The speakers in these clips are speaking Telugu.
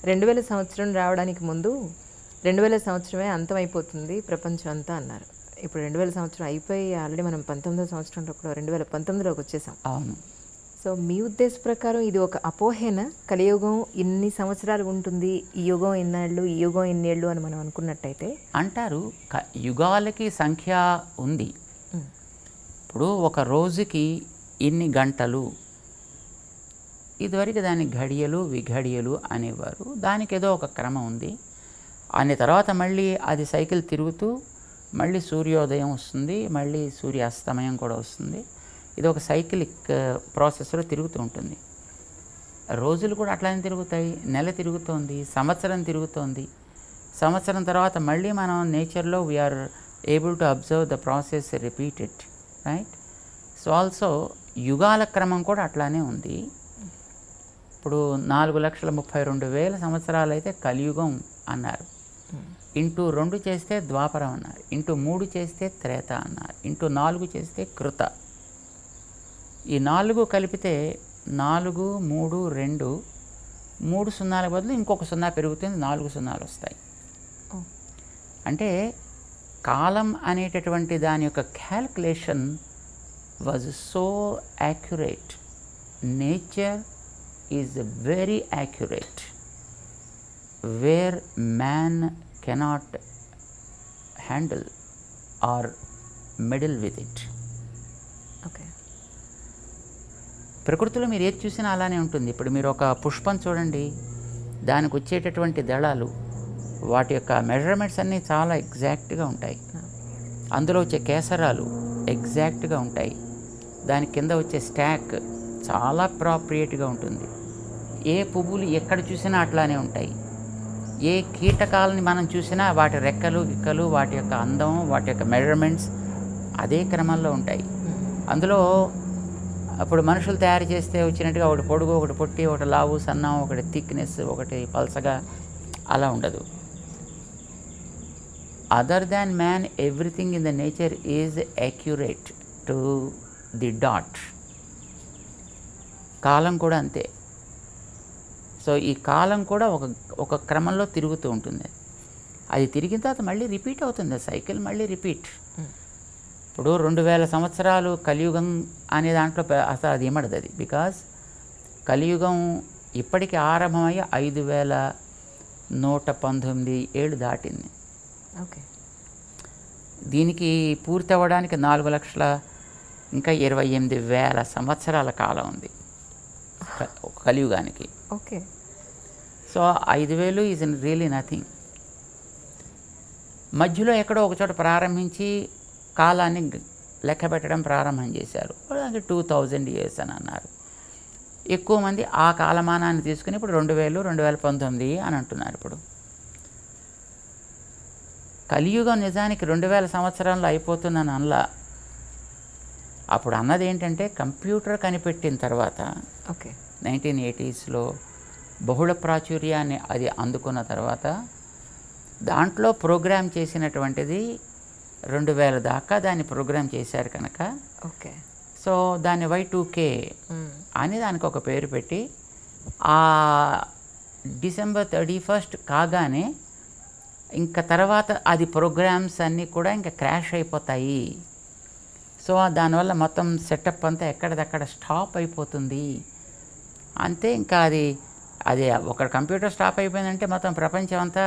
2000 సంవత్సరం రావడానికి ముందు 2000 సంవత్సరమే అంతమైపోతుంది ప్రపంచం అంతా అన్నారు. ఇప్పుడు 2000 సంవత్సరం అయిపోయి ఆల్రెడీ మనం 19వ సంవత్సరంలో కూడా 2019లోకి వచ్చేసాం. అవును. సో మీ ఉద్దేశ ప్రకారం ఇది ఒక అపోహేనా? కలియుగం ఇన్ని సంవత్సరాలు ఉంటుంది, ఈ యుగం ఇన్నాళ్ళు, ఈ యుగం ఇన్నేళ్ళు అని మనం అనుకున్నట్టయితే అంటారు. యుగాలకి సంఖ్య ఉంది. ఇప్పుడు ఒక రోజుకి ఇన్ని గంటలు, ఇదివరకు దాని ఘడియలు విఘడియలు అనేవారు. దానికి ఏదో ఒక క్రమం ఉంది. అనే తర్వాత మళ్ళీ అది సైకిల్ తిరుగుతూ మళ్ళీ సూర్యోదయం వస్తుంది, మళ్ళీ సూర్యాస్తమయం కూడా వస్తుంది. ఇది ఒక సైకిలిక్ ప్రాసెస్లో తిరుగుతూ ఉంటుంది. రోజులు కూడా అట్లానే తిరుగుతాయి. నెల తిరుగుతోంది, సంవత్సరం తిరుగుతోంది. సంవత్సరం తర్వాత మళ్ళీ మనం నేచర్లో we are able to observe the process repeated, right? So also యుగాల క్రమం కూడా అట్లానే ఉంది. ఇప్పుడు 4,32,000 సంవత్సరాలు అయితే కలియుగం అన్నారు. ఇంటూ 2 చేస్తే ద్వాపరం అన్నారు. ఇంటూ 3 చేస్తే త్రేత అన్నారు. ఇంటూ 4 చేస్తే కృత. ఈ 4 కలిపితే 4, 3, 2, 3 సున్నాల బదులు ఇంకొక 0 పెరుగుతుంది, 4 సున్నాలు వస్తాయి. అంటే కాలం అనేటటువంటి దాని యొక్క calculation was so accurate. Nature is very accurate, where man cannot handle or meddle with it. Okay. ప్రకృతిలో మీరు ఏది చూసినా అలానే ఉంటుంది. ఇప్పుడు మీరు ఒక పుష్పం చూడండి, దానికి వచ్చేటటువంటి దళాలు, వాటి యొక్క మెజర్మెంట్స్ అన్నీ చాలా ఎగ్జాక్ట్గా ఉంటాయి. అందులో వచ్చే కేసరాలు ఎగ్జాక్ట్గా ఉంటాయి. దాని కింద వచ్చే స్టాక్ చాలా ప్రాప్రియేట్గా ఉంటుంది. ఏ పువ్వులు ఎక్కడ చూసినా అట్లానే ఉంటాయి. ఏ కీటకాలని మనం చూసినా వాటి రెక్కలు గిక్కలు, వాటి యొక్క అందం, వాటి యొక్క మెజర్మెంట్స్ అదే క్రమంలో ఉంటాయి. అందులో అప్పుడు మనుషులు తయారు చేస్తే వచ్చినట్టుగా ఒకటి పొడుగు, ఒకటి పొట్టి, ఒకటి లావు సన్నం, ఒకటి థిక్నెస్, ఒకటి పల్సగా అలా ఉండదు. Other than man everything in the nature is accurate to the dot. కాలం కూడా అంతే. సో ఈ కాలం కూడా ఒక క్రమంలో తిరుగుతూ ఉంటుంది. అది తిరిగిన తర్వాత మళ్ళీ రిపీట్ అవుతుంది. సైకిల్ మళ్ళీ రిపీట్. ఇప్పుడు 2000 సంవత్సరాలు కలియుగం అనే దాంట్లో అసలు అది ఏమడదు అది. బికాజ్ కలియుగం ఇప్పటికి ఆరంభమయ్యి 5,119 ఏళ్ళు దాటింది. ఓకే. దీనికి పూర్తి అవ్వడానికి 4,28,000 సంవత్సరాల కాలం ఉంది కలియుగానికి. Okay. So 5,000 is really nothing. మధ్యలో ఎక్కడో ఒక చోట ప్రారంభించి కాలాన్ని లెక్క పెట్టడం ప్రారంభం చేశారు. 2000 years అని అన్నారు. ఎక్కువ మంది ఆ కాలమానాన్ని తీసుకుని ఇప్పుడు 2000, 2019 అని అంటున్నారు. ఇప్పుడు కలియుగం నిజానికి 2000 సంవత్సరంలో అయిపోతుందని అనలా. అప్పుడు అన్నది ఏంటంటే కంప్యూటర్ కనిపెట్టిన తర్వాత, ఓకే, 1980sలో బహుళ ప్రాచుర్యాన్ని అది అందుకున్న తర్వాత దాంట్లో ప్రోగ్రామ్ చేసినటువంటిది 2000 దాకా దాన్ని ప్రోగ్రామ్ చేశారు కనుక, ఓకే, సో దాన్ని Y2K అని దానికి ఒక పేరు పెట్టి ఆ December 31st కాగానే ఇంకా తర్వాత అది ప్రోగ్రామ్స్ అన్నీ కూడా ఇంకా క్రాష్ అయిపోతాయి. సో దానివల్ల మొత్తం సెటప్ అంతా ఎక్కడిదక్కడ స్టాప్ అయిపోతుంది. అంతే. ఇంకా అది ఒక కంప్యూటర్ స్టాప్ అయిపోయిందంటే మొత్తం ప్రపంచం అంతా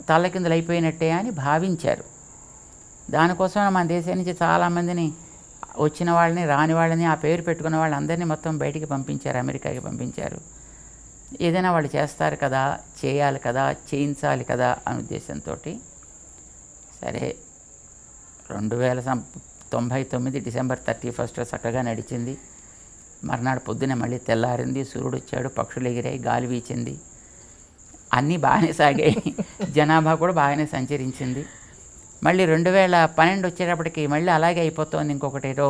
తల్లకిందులు అయిపోయినట్టే అని భావించారు. దానికోసం మన దేశం నుంచి చాలామందిని, వచ్చిన వాళ్ళని రాని వాళ్ళని, ఆ పేరు పెట్టుకున్న వాళ్ళందరినీ మొత్తం బయటికి పంపించారు, అమెరికాకి పంపించారు. ఏదైనా వాళ్ళు చేస్తారు కదా, చేయాలి కదా, చేయించాలి కదా అనే ఉద్దేశంతో. సరే, 2099 December 31st చక్కగా నడిచింది. మర్నాడు పొద్దునే మళ్ళీ తెల్లారింది, సూర్యుడు వచ్చాడు, పక్షులు ఎగిరాయి, గాలి వీచింది, అన్నీ బాగానే సాగాయి. జనాభా కూడా బాగానే సంచరించింది. మళ్ళీ 2012 వచ్చేటప్పటికి మళ్ళీ అలాగే అయిపోతుంది ఇంకొకటేదో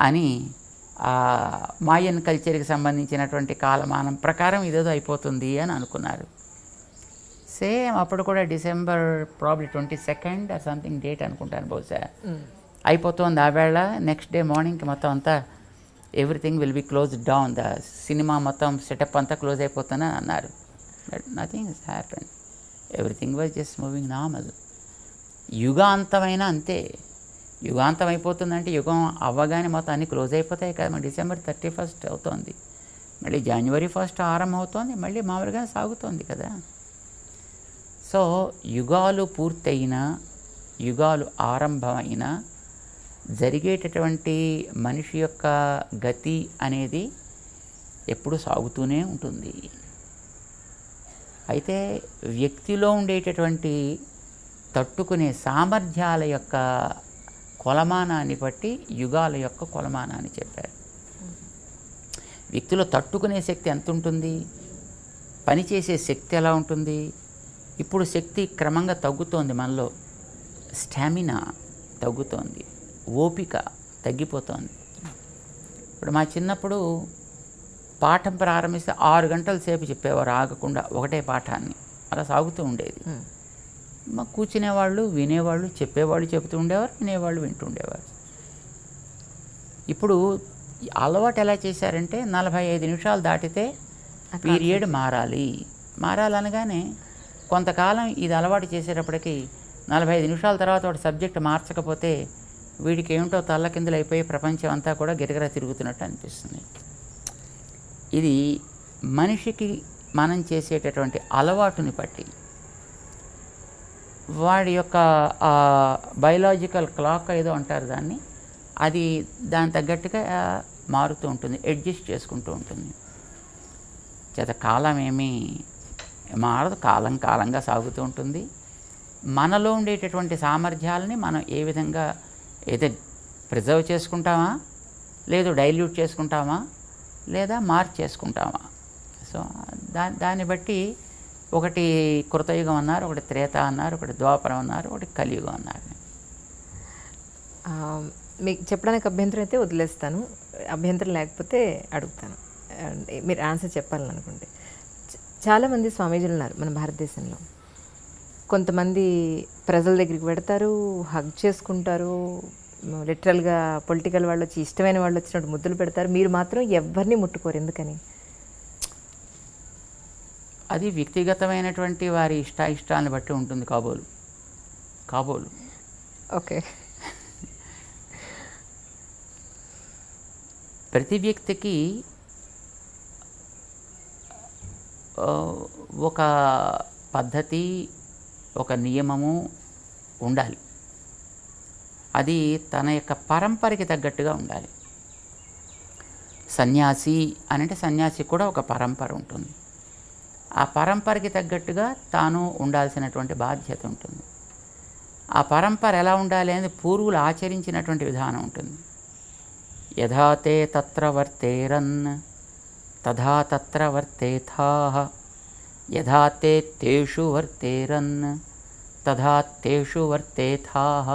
అని మాయన్ కల్చర్కి సంబంధించినటువంటి కాలమానం ప్రకారం ఇదేదో అయిపోతుంది అని అనుకున్నారు. సేమ్ అప్పుడు కూడా December probably 22nd or something date అనుకుంటాను బహుశా అయిపోతుంది. ఆ వేళ నెక్స్ట్ డే మార్నింగ్కి మొత్తం అంతా everything will be close down, the cinema మొత్తం సెటప్ అంతా క్లోజ్ అయిపోతుందని అన్నారు. That nothing is happen, everything was just moving normal. యుగాంతమైన అంతే. యుగాంతం అయిపోతుందంటే యుగం అవ్వగానే మొత్తం అన్నీ క్లోజ్ అయిపోతాయి కదా. మరి December 31st అవుతోంది, మళ్ళీ January 1st ఆరంభం అవుతోంది, మళ్ళీ మామూలుగా సాగుతోంది కదా. సో యుగాలు పూర్తయినా, యుగాలు ఆరంభమైనా జరిగేటటువంటి మనిషి యొక్క గతి అనేది ఎప్పుడు సాగుతూనే ఉంటుంది. అయితే వ్యక్తిలో ఉండేటటువంటి తట్టుకునే సామర్థ్యాల యొక్క కొలమానాన్ని బట్టి యుగాల యొక్క కొలమానాన్ని చెప్పారు. వ్యక్తిలో తట్టుకునే శక్తి ఎంత ఉంటుంది, పనిచేసే శక్తి ఎలా ఉంటుంది. ఇప్పుడు శక్తి క్రమంగా తగ్గుతోంది, మనలో స్టామినా తగ్గుతోంది, ఓపిక తగ్గిపోతోంది. ఇప్పుడు మా చిన్నప్పుడు పాఠం ప్రారంభిస్తే 6 గంటల సేపు చెప్పేవారు ఆగకుండా ఒకటే పాఠాన్ని, అలా సాగుతూ ఉండేది. మా కూర్చునేవాళ్ళు, వినేవాళ్ళు, చెప్పేవాళ్ళు చెబుతూ ఉండేవారు, వినేవాళ్ళు వింటూ ఉండేవారు. ఇప్పుడు అలవాటు ఎలా చేశారంటే 45 నిమిషాలు దాటితే పీరియడ్ మారాలనగానే కొంతకాలం ఇది అలవాటు చేసేటప్పటికి 45 నిమిషాల తర్వాత వాడు సబ్జెక్ట్ మార్చకపోతే వీడికి ఏమిటో తల్లకిందులు అయిపోయి ప్రపంచం అంతా కూడా గిరగిరా తిరుగుతున్నట్టు అనిపిస్తుంది. ఇది మనిషికి మనం చేసేటటువంటి అలవాటుని బట్టి వాడి యొక్క బయలాజికల్ క్లాక్ ఏదో అంటారు దాన్ని, అది దాని తగ్గట్టుగా మారుతూ ఉంటుంది, అడ్జస్ట్ చేసుకుంటూ ఉంటుంది. చేత కాలం ఏమీ మారదు, కాలంగా సాగుతూ ఉంటుంది. మనలో ఉండేటటువంటి సామర్థ్యాలని మనం ఏ విధంగా అయితే ప్రిజర్వ్ చేసుకుంటామా, లేదు డైల్యూట్ చేసుకుంటామా, లేదా మార్చేసుకుంటామా. సో దాన్ని బట్టి ఒకటి కృతయుగం అన్నారు, ఒకటి త్రేత అన్నారు, ఒకటి ద్వాపరం అన్నారు, ఒకటి కలియుగం అన్నారు. మీకు చెప్పడానికి అభ్యంతరం అయితే వదిలేస్తాను, అభ్యంతరం లేకపోతే అడుగుతాను, మీరు ఆన్సర్ చెప్పాలని అనుకుంటే. చాలామంది స్వామీజీలు ఉన్నారు మన భారతదేశంలో. కొంతమంది ప్రజల దగ్గరికి పెడతారు, హగ్ చేసుకుంటారు, లిటరల్గా పొలిటికల్ వాళ్ళు వచ్చి ఇష్టమైన వాళ్ళు వచ్చినట్టు ముద్దులు పెడతారు. మీరు మాత్రం ఎవరిని ముట్టుకోరు, ఎందుకని? అది వ్యక్తిగతమైనటువంటి వారి ఇష్టాన్ని బట్టి ఉంటుంది కాబోలు. ఓకే. ప్రతి వ్యక్తికి ఒక పద్ధతి, ఒక నియమము ఉండాలి. అది తన యొక్క పరంపరకి తగ్గట్టుగా ఉండాలి. సన్యాసి అంటే సన్యాసి కూడా ఒక పరంపర ఉంటుంది. ఆ పరంపరకి తగ్గట్టుగా తాను ఉండాల్సినటువంటి బాధ్యత ఉంటుంది. ఆ పరంపర ఎలా ఉండాలి అనేది పూర్వులు ఆచరించినటువంటి విధానం ఉంటుంది. యథా తే తత్ర వర్తేరన్ తథా తత్ర వర్తేథాః, యథా తే తేషు వర్తేరన్ తథా తేషు వర్తేథాః.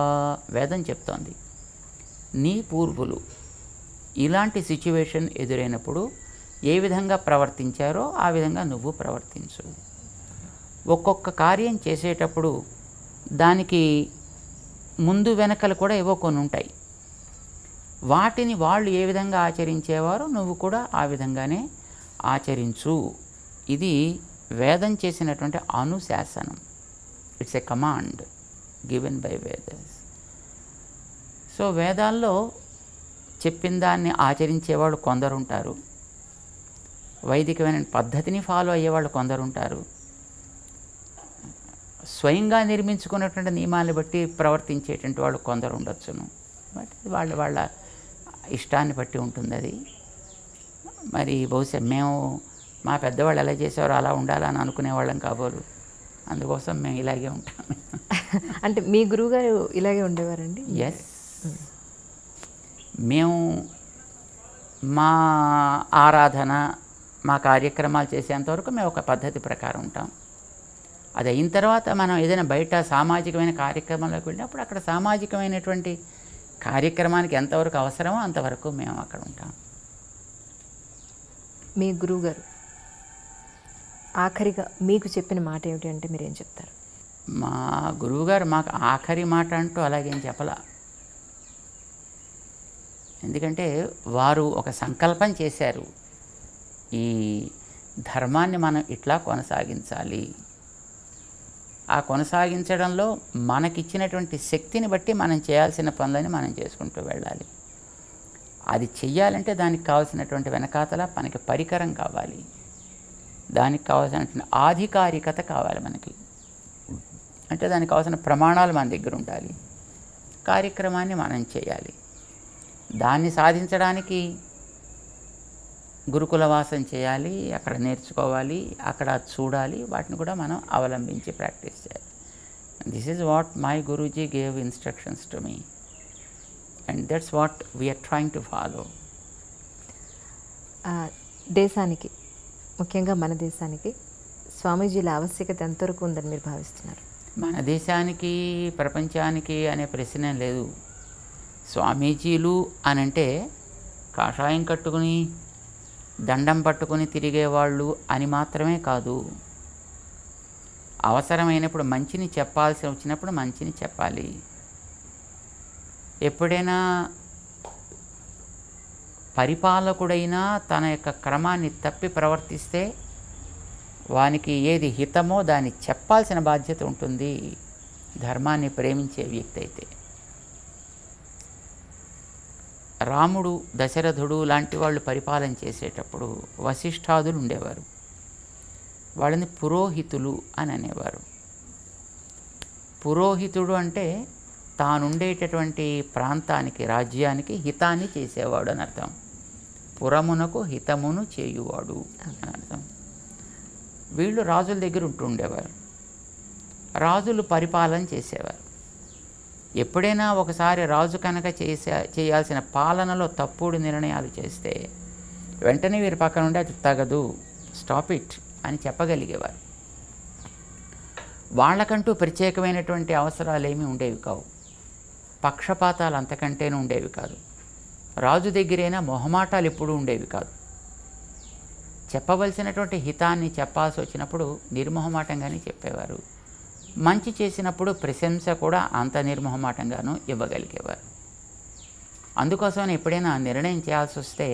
వేదం చెప్తోంది, నీ పూర్వులు ఇలాంటి సిచ్యువేషన్ ఎదురైనప్పుడు ఏ విధంగా ప్రవర్తించారో ఆ విధంగా నువ్వు ప్రవర్తించు. ఒక్కొక్క కార్యం చేసేటప్పుడు దానికి ముందు వెనకలు కూడా ఏవో కొన్ని ఉంటాయి. వాటిని వాళ్ళు ఏ విధంగా ఆచరించేవారో నువ్వు కూడా ఆ విధంగానే ఆచరించు. ఇది వేదం చేసినటువంటి అనుశాసనం. It's a command given by Vedas. So వేదాల్లో చెప్పిన దాన్ని ఆచరించేవాళ్ళు కొందరుంటారు, వైదికమైన పద్ధతిని ఫాలో అయ్యేవాళ్ళు కొందరుంటారు, స్వయంగా నిర్మించుకున్నటువంటి నియమాలను బట్టి ప్రవర్తించేటువంటి వాళ్ళు కొందరు ఉండొచ్చును. బట్ వాళ్ళ ఇష్టాన్ని బట్టి ఉంటుంది అది. మరి బహుశా మేము మా పెద్దవాళ్ళు ఎలా చేసేవారో అలా ఉండాలని అనుకునేవాళ్ళం కాబోలు, అందుకోసం మేము ఇలాగే ఉంటాం. అంటే మీ గురువుగారు ఇలాగే ఉండేవారండి? ఎస్, మేము మా ఆరాధన, మా కార్యక్రమాలు చేసేంతవరకు మేము ఒక పద్ధతి ప్రకారం ఉంటాం. అది అయిన తర్వాత మనం ఏదైనా బయట సామాజికమైన కార్యక్రమంలోకి వెళ్ళినప్పుడు అక్కడ సామాజికమైనటువంటి కార్యక్రమానికి ఎంతవరకు అవసరమో అంతవరకు మేము అక్కడ ఉంటాం. మీ గురువుగారు ఆఖరిగా మీకు చెప్పిన మాట ఏమిటి అంటే మీరేం చెప్తారు? మా గురువుగారు మాకు ఆఖరి మాట అంటూ అలాగేం చెప్పలా. ఎందుకంటే వారు ఒక సంకల్పం చేశారు. ఈ ధర్మాన్ని మనం ఇట్లా కొనసాగించాలి. ఆ కొనసాగించడంలో మనకిచ్చినటువంటి శక్తిని బట్టి మనం చేయాల్సిన పనులని మనం చేసుకుంటూ వెళ్ళాలి. అది చెయ్యాలంటే దానికి కావాల్సినటువంటి వెనకాతల మనకి పరికరం కావాలి, దానికి కావాల్సినటువంటి ఆధికారికత కావాలి మనకి. అంటే దానికి కావాల్సిన ప్రమాణాలు మన దగ్గర ఉండాలి, కార్యక్రమాన్ని మనం చేయాలి. దాన్ని సాధించడానికి గురుకులవాసం చేయాలి, అక్కడ నేర్చుకోవాలి, అక్కడ చూడాలి, వాటిని కూడా మనం అవలంబించి ప్రాక్టీస్ చేయాలి. This is what my guruji gave instructions to me and that's what we are trying to follow. దేశానికి, ముఖ్యంగా మన దేశానికి స్వామీజీల ఆవశ్యకత ఎంతవరకు ఉందని మీరు భావిస్తున్నారు? మన దేశానికి, ప్రపంచానికి అనే ప్రశ్నే లేదు. స్వామీజీలు అనంటే కాషాయం కట్టుకుని దండం పట్టుకుని తిరిగేవాళ్ళు అని మాత్రమే కాదు. అవసరమైనప్పుడు మంచిని చెప్పాల్సి వచ్చినప్పుడు మంచిని చెప్పాలి. ఎప్పుడైనా పరిపాలకుడైనా తన యొక్క క్రమాన్ని తప్పి ప్రవర్తిస్తే వానికి ఏది హితమో దాన్ని చెప్పాల్సిన బాధ్యత ఉంటుంది, ధర్మాన్ని ప్రేమించే వ్యక్తి అయితే. రాముడు, దశరథుడు లాంటి వాళ్ళు పరిపాలన చేసేటప్పుడు వశిష్ఠాదులు ఉండేవారు. వాళ్ళని పురోహితులు అని అనేవారు. పురోహితుడు అంటే తానుండేటటువంటి ప్రాంతానికి, రాజ్యానికి హితాన్ని చేసేవాడు అని అర్థం. పురమునకు హితమును చేయువాడు అని అర్థం. వీళ్ళు రాజుల దగ్గర ఉంటుండేవారు. రాజులు పరిపాలన చేసేవారు. ఎప్పుడైనా ఒకసారి రాజు కనుక చేయాల్సిన పాలనలో తప్పుడు నిర్ణయాలు చేస్తే వెంటనే వీరి పక్కన ఉండి అది తగదు, స్టాప్ ఇట్ అని చెప్పగలిగేవారు. వాళ్ళకంటూ ప్రత్యేకమైనటువంటి అవసరాలు ఏమీ ఉండేవి కావు, పక్షపాతాలు అంతకంటేనూ ఉండేవి కాదు. రాజు దగ్గరైనా మొహమాటాలు ఎప్పుడూ ఉండేవి కాదు. చెప్పవలసినటువంటి హితాన్ని చెప్పాల్సి వచ్చినప్పుడు నిర్మొహమాటంగానే చెప్పేవారు. మంచి చేసినప్పుడు ప్రశంస కూడా అంత నిర్మొహమాటంగానూ ఇవ్వగలిగేవారు. అందుకోసమని ఎప్పుడైనా నిర్ణయం చేయాల్సి వస్తే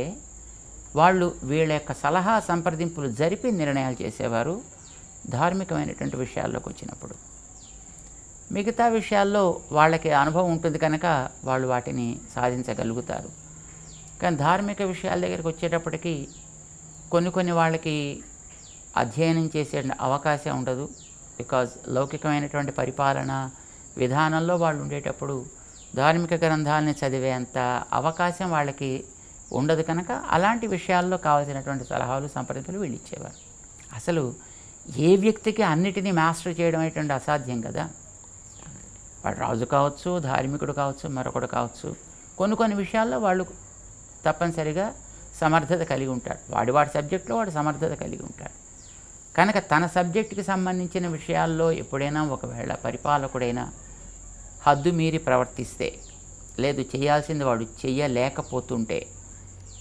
వాళ్ళు వీళ్ళ యొక్క సలహా సంప్రదింపులు జరిపి నిర్ణయాలు చేసేవారు. ధార్మికమైనటువంటి విషయాల్లోకి వచ్చినప్పుడు మిగతా విషయాల్లో వాళ్ళకి అనుభవం ఉంటుంది కనుక వాళ్ళు వాటిని సాధించగలుగుతారు. కానీ ధార్మిక విషయాల దగ్గరికి వచ్చేటప్పటికి కొన్ని వాళ్ళకి అధ్యయనం చేసే అవకాశం ఉండదు. బికాజ్ లౌకికమైనటువంటి పరిపాలన విధానంలో వాళ్ళు ఉండేటప్పుడు ధార్మిక గ్రంథాలని చదివేంత అవకాశం వాళ్ళకి ఉండదు కనుక అలాంటి విషయాల్లో కావాల్సినటువంటి సలహాలు, సంప్రదింపులు వీళ్ళు ఇచ్చేవారు. అసలు ఏ వ్యక్తికి అన్నిటినీ మాస్టర్ చేయడం అనేటువంటి అసాధ్యం కదా. వాడు రాజు కావచ్చు, ధార్మికుడు కావచ్చు, మరొకడు కావచ్చు. కొన్ని విషయాల్లో వాళ్ళు తప్పనిసరిగా సమర్థత కలిగి ఉంటాడు. వాడి సబ్జెక్టులో వాడు సమర్థత కలిగి ఉంటాడు కనుక తన సబ్జెక్టుకి సంబంధించిన విషయాల్లో ఎప్పుడైనా ఒకవేళ పరిపాలకుడైనా హద్దు మీరి ప్రవర్తిస్తే, లేదు చేయాల్సింది వాడు చెయ్యలేకపోతుంటే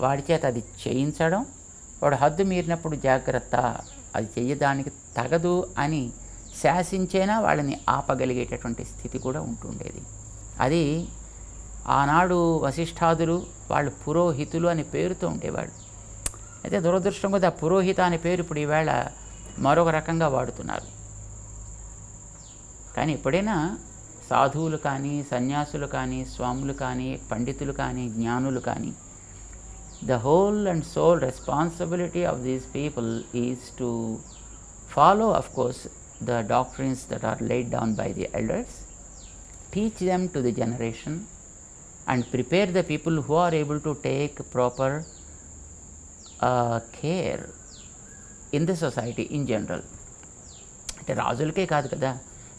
వాడి చేత అది చేయించడం, వాడు హద్దు మీరినప్పుడు జాగ్రత్త, అది చెయ్యడానికి తగదు అని శాసించేనా వాళ్ళని ఆపగలిగేటటువంటి స్థితి కూడా ఉంటుండేది. అది ఆనాడు వశిష్ఠాదులు వాళ్ళు పురోహితులు అని పేరుతో ఉండేవాడు. అయితే దురదృష్టం కొద్ది ఆ పురోహిత అనే పేరు ఇప్పుడు ఈవేళ మరొక రకంగా వాడుతున్నారు. కానీ ఎప్పుడైనా సాధువులు కానీ, సన్యాసులు కానీ, స్వాములు కానీ, పండితులు కానీ, జ్ఞానులు కానీ, the whole and sole responsibility of these people is to follow, of course, the doctrines that are laid down by the elders, teach them to the generation and prepare the people who are able to take proper care in the society in general. అంటే రాజులకే కాదు కదా,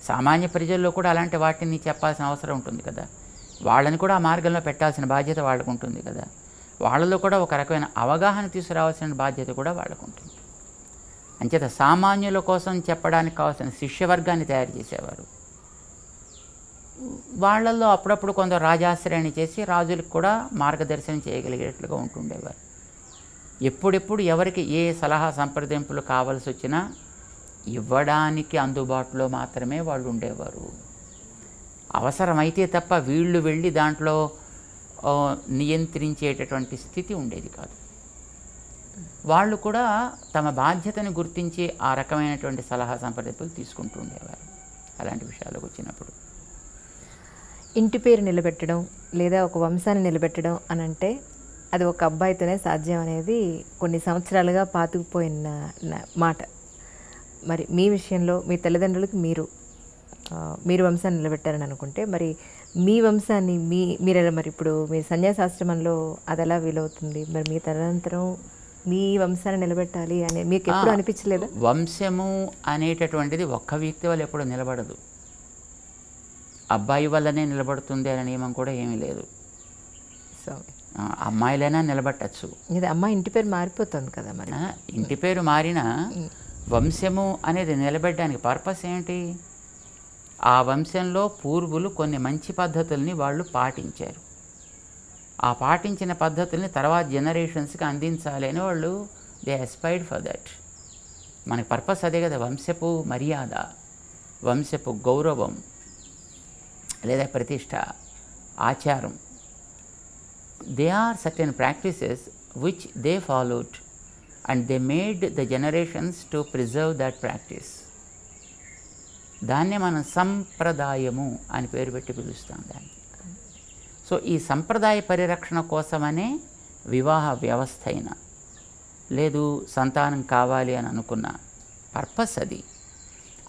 సామాన్య ప్రజల్లో కూడా అలాంటి వాటిని చెప్పాల్సిన అవసరం ఉంటుంది కదా. వాళ్ళని కూడా ఆ మార్గంలో పెట్టాల్సిన బాధ్యత వాళ్ళకు ఉంటుంది కదా. వాళ్ళలో కూడా ఒక రకమైన అవగాహన తీసుకురావాల్సిన బాధ్యత కూడా వాళ్ళకు ఉంటుంది. అంచేత సామాన్యుల కోసం చెప్పడానికి కావాల్సిన శిష్యవర్గాన్ని తయారు చేసేవారు. వాళ్ళల్లో అప్పుడప్పుడు కొందరు రాజాశ్రయాన్ని చేసి రాజులకు కూడా మార్గదర్శనం చేయగలిగేట్లుగా ఉంటుండేవారు. ఎప్పుడెప్పుడు ఎవరికి ఏ సలహా సంప్రదింపులు కావాల్సి వచ్చినా ఇవ్వడానికి అందుబాటులో మాత్రమే వాళ్ళు ఉండేవారు. అవసరమైతే తప్ప వీళ్ళు వెళ్ళి దాంట్లో నియంత్రించేటటువంటి స్థితి ఉండేది కాదు. వాళ్ళు కూడా తమ బాధ్యతను గుర్తించి ఆ రకమైనటువంటి సలహా సంప్రదింపులు తీసుకుంటూ ఉండేవారు అలాంటి విషయాలకు వచ్చినప్పుడు. ఇంటి పేరు నిలబెట్టడం లేదా ఒక వంశాన్ని నిలబెట్టడం అని అంటే అది ఒక అబ్బాయితోనే సాధ్యం అనేది కొన్ని సంవత్సరాలుగా పాతుకుపోయిన మాట. మరి మీ విషయంలో మీ తల్లిదండ్రులకు మీరు వంశాన్ని నిలబెట్టారని అనుకుంటే మరి మీ వంశాన్ని మీరెలా మరి ఇప్పుడు మీ సన్యాసాశ్రమంలో అది ఎలా వీలవుతుంది? మరి మీ తదనంతరం మీ వంశాన్ని నిలబెట్టాలి అని మీకు ఎప్పుడు అనిపించలేదా? వంశము అనేటటువంటిది ఒక్క వ్యక్తి వల్ల ఎప్పుడు నిలబడదు. అబ్బాయి వల్లనే నిలబడుతుంది అనే నియమం కూడా ఏమీ లేదు. సో అమ్మాయిలైనా నిలబట్టచ్చు. ఇది అమ్మాయి ఇంటి పేరు మారిపోతుంది కదా మరి. ఇంటి పేరు మారినా వంశము అనేది నిలబెట్టడానికి పర్పస్ ఏంటి? ఆ వంశంలో పూర్వులు కొన్ని మంచి పద్ధతుల్ని వాళ్ళు పాటించారు. ఆ పాటించిన పద్ధతుల్ని తర్వాత జనరేషన్స్కి అందించాలి అని వాళ్ళు దే అస్పైర్డ్ ఫర్ దట్. మనకి పర్పస్ అదే కదా, వంశపు మర్యాద, వంశపు గౌరవం లేదా ప్రతిష్ట, ఆచారం. They are certain practices which they followed and they made the generations to preserve that practice. దాన్నే మనం సంప్రదాయము అని పేరు పెట్టి పిలుస్తాం దాన్ని. సో ఈ సంప్రదాయ పరిరక్షణ కోసమనే వివాహ వ్యవస్థ అయినా లేదు సంతానం కావాలి అని అనుకున్న పర్పస్ అది.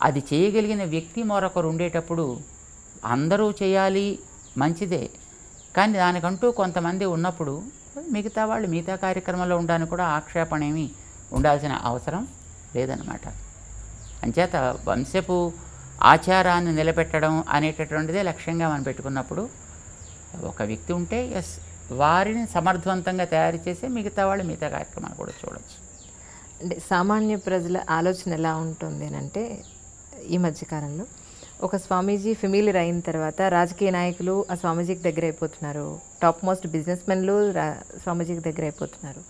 అది చేయగలిగిన వ్యక్తి మరొకరు ఉండేటప్పుడు అందరూ చేయాలి మంచిదే, కానీ దానికంటూ కొంతమంది ఉన్నప్పుడు మిగతా వాళ్ళు మిగతా కార్యక్రమంలో ఉండడానికి కూడా ఆక్షేపణ ఏమీ ఉండాల్సిన అవసరం లేదన్నమాట. అంచేత వంశపు ఆచారాన్ని నిలబెట్టడం అనేటటువంటిదే లక్ష్యంగా మనం పెట్టుకున్నప్పుడు ఒక వ్యక్తి ఉంటే ఎస్ వారిని సమర్థవంతంగా తయారు చేసి మిగతా వాళ్ళు మిగతా కార్యక్రమాలు కూడా చూడవచ్చు. అంటే సామాన్య ప్రజల ఆలోచన ఎలా ఉంటుంది అని అంటే ఈ మధ్యకాలంలో ఒక స్వామీజీ ఫెమిలియర్ అయిన తర్వాత రాజకీయ నాయకులు ఆ స్వామీజీకి దగ్గర అయిపోతున్నారు, టాప్ మోస్ట్ బిజినెస్ మెన్లు స్వామీజీకి దగ్గర అయిపోతున్నారు.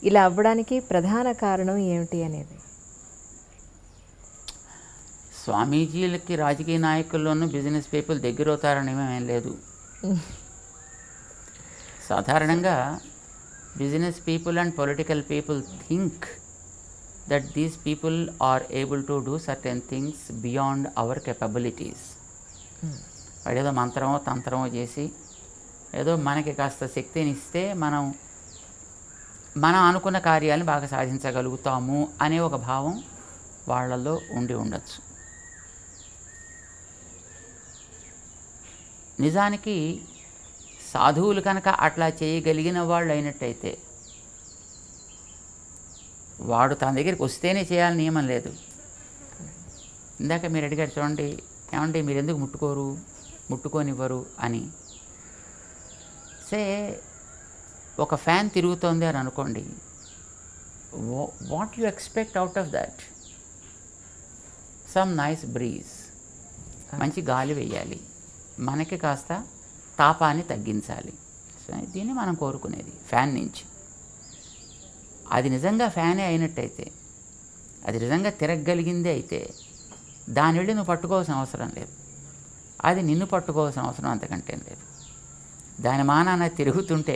ఇలా అవ్వడానికి ప్రధాన కారణం ఏమిటి అనేది? స్వామీజీలకి రాజకీయ నాయకుల్లోనూ బిజినెస్ పీపుల్ దగ్గర అవుతారని ఏం లేదు. సాధారణంగా business people and political people think that these people are able to do certain things beyond our capabilities. వాడేదో మంత్రమో తంత్రమో చేసి ఏదో మనకి కాస్త శక్తిని ఇస్తే మనం అనుకున్న కార్యాలను బాగా సాధించగలుగుతాము అనే ఒక భావం వాళ్ళల్లో ఉండి ఉండొచ్చు. నిజానికి సాధువులు కనుక అట్లా చేయగలిగిన వాళ్ళు అయినట్టయితే వాడు తన దగ్గరికి వస్తేనే చేయాలని నియమం లేదు. ఇందాక మీరు అడిగారు చూడండి, ఏమంటే మీరు ఎందుకు ముట్టుకోనివ్వరు అని. సే ఒక ఫ్యాన్ తిరుగుతోంది అని అనుకోండి, what you expect out of that? Some nice breeze, మంచి గాలి వేయాలి, మనకి కాస్త తాపాన్ని తగ్గించాలి. సో దీన్ని మనం కోరుకునేది ఫ్యాన్ నుంచి. అది నిజంగా ఫ్యానే అయినట్టయితే, అది నిజంగా తిరగగలిగిందే అయితే దాని వెళ్ళి నువ్వు పట్టుకోవాల్సిన అవసరం లేదు, అది నిన్ను పట్టుకోవాల్సిన అవసరం అంతకంటే లేదు. దాని మానాన తిరుగుతుంటే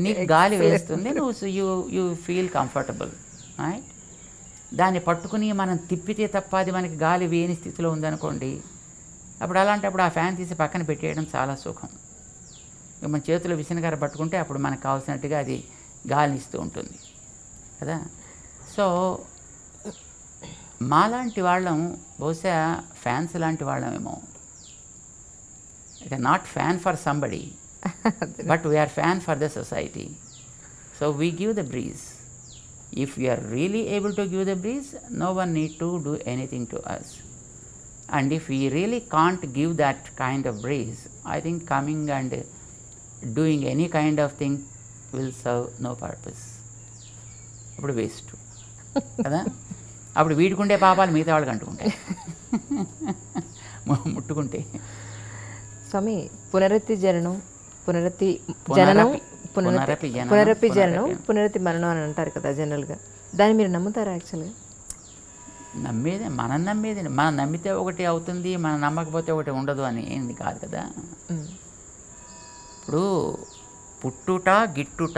నీకు గాలి వేస్తుంది, నువ్వు యూ ఫీల్ కంఫర్టబుల్ రైట్. దాన్ని పట్టుకుని మనం తిప్పితే తప్ప అది మనకి గాలి వేయని స్థితిలో ఉందనుకోండి, అప్పుడు అలాంటప్పుడు ఆ ఫ్యాన్ తీసి పక్కన పెట్టేయడం చాలా సుఖం. మన చేతిలో విసనకర పట్టుకుంటే అప్పుడు మనకు కావాల్సినట్టుగా అది గాలిని ఇస్తూ ఉంటుంది కదా. సో మాలాంటి వాళ్ళం బహుశా ఫ్యాన్స్ లాంటి వాళ్ళమేమో. It not fan for somebody but we are fan for the society. So we give the breeze. If we are really able to give the breeze, no one need to do anything to us. And if we really can't give that kind of breeze, I think coming and doing any kind of thing will serve no purpose. అప్పుడు వేస్ట్ కదా. అప్పుడు వీడుకుంటే పాపాలు మిగతా వాళ్ళకి అంటుకుంటాయి ముట్టుకుంటే. స్వామి, పునరపి జననం, పునరపి మరణం అని అంటారు కదా జనరల్గా. దాన్ని మీరు నమ్ముతారా? యాక్చువల్గా మనం నమ్మితే ఒకటి అవుతుంది, మనం నమ్మకపోతే ఒకటి ఉండదు అని ఏంది కాదు కదా. ఇప్పుడు పుట్టుట గిట్టుట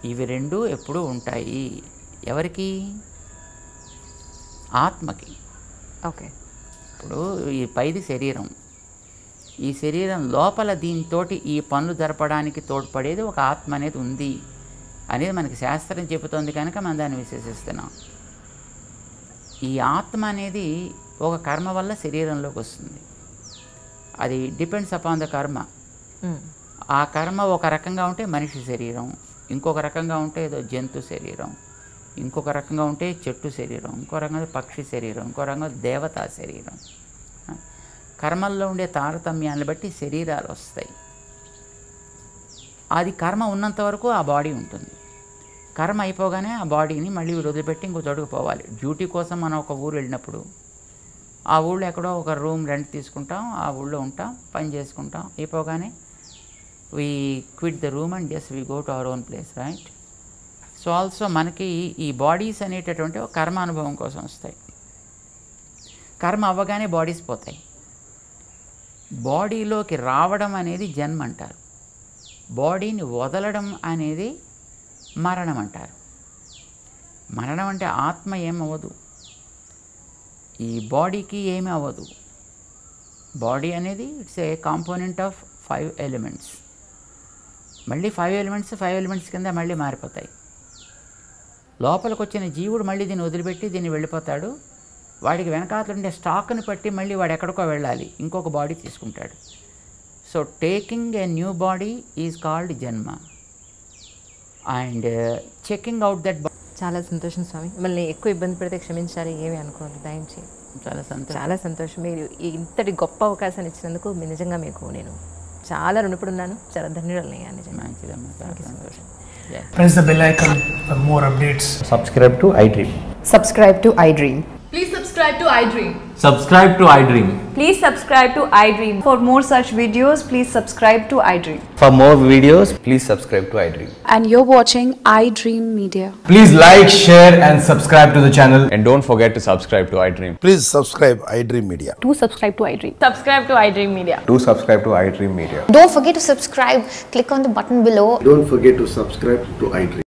ఇవి రెండు ఎప్పుడూ ఉంటాయి. ఎవరికి? ఆత్మకి. ఓకే. ఇప్పుడు ఈ పైది శరీరం, ఈ శరీరం లోపల దీంతోటి ఈ పనులు జరపడానికి తోడ్పడేది ఒక ఆత్మ అనేది ఉంది అనేది మనకి శాస్త్రం చెబుతోంది కనుక మనం దాన్ని విశ్వసిస్తున్నాం. ఈ ఆత్మ అనేది ఒక కర్మ వల్ల శరీరంలోకి వస్తుంది. అది డిపెండ్స్ అపాన్ ద కర్మ. ఆ కర్మ ఒక రకంగా ఉంటే మనిషి శరీరం, ఇంకొక రకంగా ఉంటే ఏదో జంతు శరీరం, ఇంకొక రకంగా ఉంటే చెట్టు శరీరం, ఇంకో రకంగా పక్షి శరీరం, ఇంకో రకంగా దేవతా శరీరం. కర్మల్లో ఉండే తారతమ్యాన్ని బట్టి శరీరాలు వస్తాయి. అది కర్మ ఉన్నంత వరకు ఆ బాడీ ఉంటుంది. కర్మ అయిపోగానే ఆ బాడీని మళ్ళీ వదిలిపెట్టి ఇంకో చోటుకు పోవాలి. డ్యూటీ కోసం మనం ఒక ఊరు వెళ్ళినప్పుడు ఆ ఊళ్ళో ఎక్కడో ఒక రూమ్ రెంట్ తీసుకుంటాం, ఆ ఊళ్ళో ఉంటాం, పని చేసుకుంటాం, అయిపోగానే we quit the room and just we go to our own place, right? So also మనకి ఈ బాడీస్ అనేటటువంటి ఒక కర్మ అనుభవం కోసం వస్తాయి. కర్మ అవ్వగానే బాడీస్ పోతాయి. బాడీలోకి రావడం అనేది జన్మ అంటారు, బాడీని వదలడం అనేది మరణం అంటారు. మరణం అంటే ఆత్మ ఏమవ్వదు, ఈ బాడీకి ఏమీ అవ్వదు. బాడీ అనేది it's a component of 5 elements. మళ్ళీ 5 ఎలిమెంట్స్ కింద మళ్ళీ మారిపోతాయి. లోపలికి వచ్చిన జీవుడు మళ్ళీ దీన్ని వదిలిపెట్టి దీన్ని వెళ్ళిపోతాడు. వాడికి వెనకాతలు ఉండే స్టాక్ని బట్టి మళ్ళీ వాడు ఎక్కడికో వెళ్ళాలి, ఇంకొక బాడీ తీసుకుంటాడు. So taking a new body is called జన్మ అండ్ చెకింగ్ అవుట్ దట్. చాలా సంతోషం స్వామి. మిమ్మల్ని ఎక్కువ ఇబ్బంది పెడితే క్షమించాలి, ఏమి అనుకోవాలి దయించి. చాలా సంతోషం. మీరు ఇంతటి గొప్ప అవకాశాన్ని ఇచ్చినందుకు నిజంగా మీకు నేను చాలా రుణపడున్నాను. చాలా ధన్యవాదాలు. సంతోషం. Press the bell icon for more updates. Subscribe to iDream. Subscribe to iDream. Please subscribe to iDream. Subscribe to iDream. Please subscribe to iDream. For more such videos, please subscribe to iDream. For more videos, please subscribe to iDream. And you're watching iDream Media. Please like, share and subscribe to the channel. And don't forget to subscribe to iDream. Please subscribe iDream Media. Do subscribe to iDream. Subscribe to iDream Media. Do subscribe to iDream Media. Don't forget to subscribe. Click on the button below. Don't forget to subscribe to iDream.